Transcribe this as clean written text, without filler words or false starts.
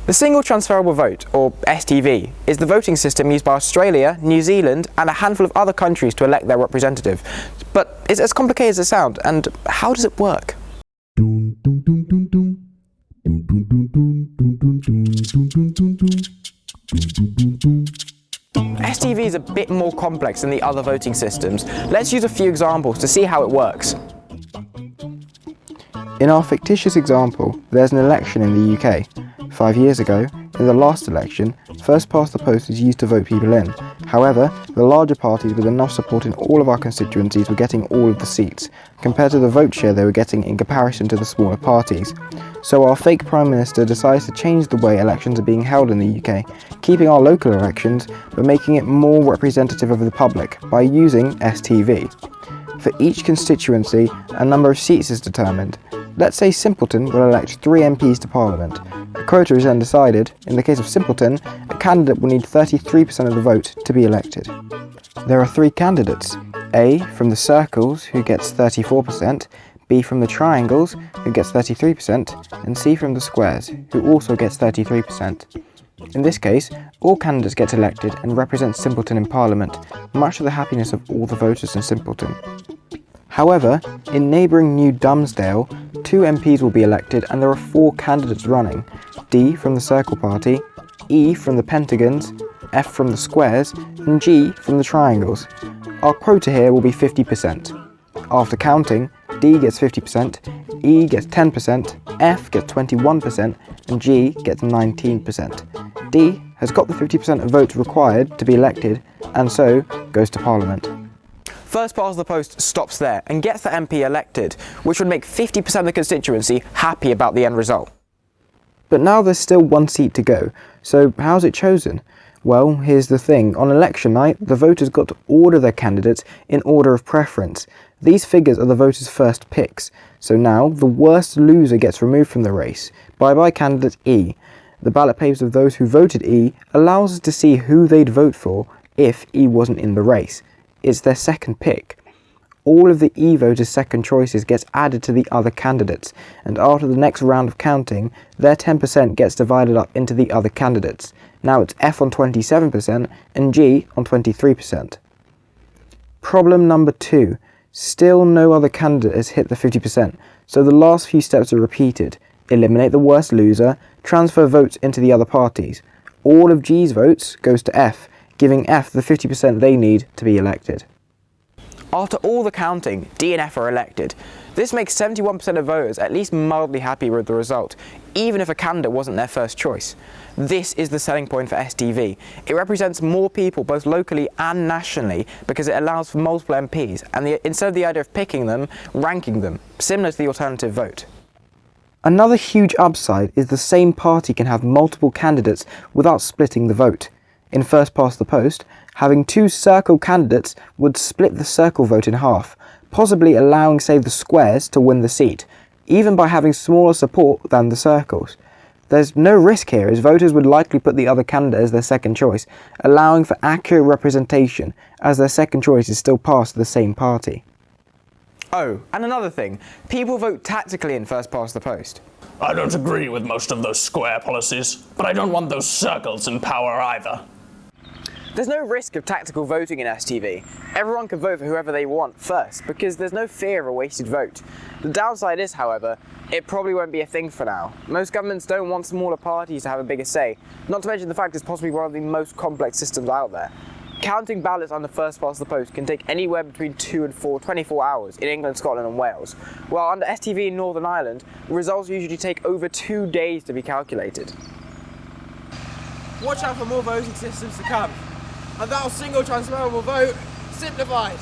The single transferable vote, or STV, is the voting system used by Australia, New Zealand and a handful of other countries to elect their representative. But it's as complicated as it sounds, and how does it work? STV is a bit more complex than the other voting systems. Let's use a few examples to see how it works. In our fictitious example, there's an election in the UK. 5 years ago, in the last election, first past the post was used to vote people in. However, the larger parties with enough support in all of our constituencies were getting all of the seats, compared to the vote share they were getting in comparison to the smaller parties. So our fake Prime Minister decides to change the way elections are being held in the UK, keeping our local elections, but making it more representative of the public by using STV. For each constituency, a number of seats is determined. Let's say Simpleton will elect 3 MPs to Parliament. A quota is then decided. In the case of Simpleton, a candidate will need 33% of the vote to be elected. There are 3 candidates: A from the circles, who gets 34%, B from the triangles, who gets 33%, and C from the squares, who also gets 33%. In this case, all candidates get elected and represent Simpleton in Parliament, much to the happiness of all the voters in Simpleton. However, in neighbouring New Dumsdale, 2 MPs will be elected and there are 4 candidates running: D from the Circle Party, E from the Pentagons, F from the Squares, and G from the Triangles. Our quota here will be 50%. After counting, D gets 50%, E gets 10%, F gets 21%, and G gets 19%. D has got the 50% of votes required to be elected, and so goes to Parliament. First past the post stops there and gets the MP elected, which would make 50% of the constituency happy about the end result. But now there's still 1 seat to go, so how's it chosen? Well, here's the thing. On election night, the voters got to order their candidates in order of preference. These figures are the voters' first picks, so now the worst loser gets removed from the race. Bye-bye candidate E. The ballot papers of those who voted E allows us to see who they'd vote for if E wasn't in the race. It's their second pick. All of the E voters' second choices gets added to the other candidates, and after the next round of counting, their 10% gets divided up into the other candidates. Now it's F on 27% and G on 23%. Problem number 2. Still no other candidate has hit the 50%, so the last few steps are repeated. Eliminate the worst loser, transfer votes into the other parties. All of G's votes goes to F, giving F the 50% they need to be elected. After all the counting, D and F are elected. This makes 71% of voters at least mildly happy with the result, even if a candidate wasn't their first choice. This is the selling point for STV. It represents more people both locally and nationally because it allows for multiple MPs, and instead of the idea of picking them, ranking them, similar to the alternative vote. Another huge upside is the same party can have multiple candidates without splitting the vote. In first past the post, having 2 circle candidates would split the circle vote in half, possibly allowing, say, the squares to win the seat, even by having smaller support than the circles. There's no risk here, as voters would likely put the other candidate as their second choice, allowing for accurate representation, as their second choice is still passed to the same party. Oh, and another thing, people vote tactically in first past the post. I don't agree with most of those square policies, but I don't want those circles in power either. There's no risk of tactical voting in STV. Everyone can vote for whoever they want first, because there's no fear of a wasted vote. The downside is, however, it probably won't be a thing for now. Most governments don't want smaller parties to have a bigger say, not to mention the fact it's possibly one of the most complex systems out there. Counting ballots under first past the post can take anywhere between 2 and 24 hours in England, Scotland and Wales, while under STV in Northern Ireland, the results usually take over 2 days to be calculated. Watch out for more voting systems to come. And that single transferable vote, simplified.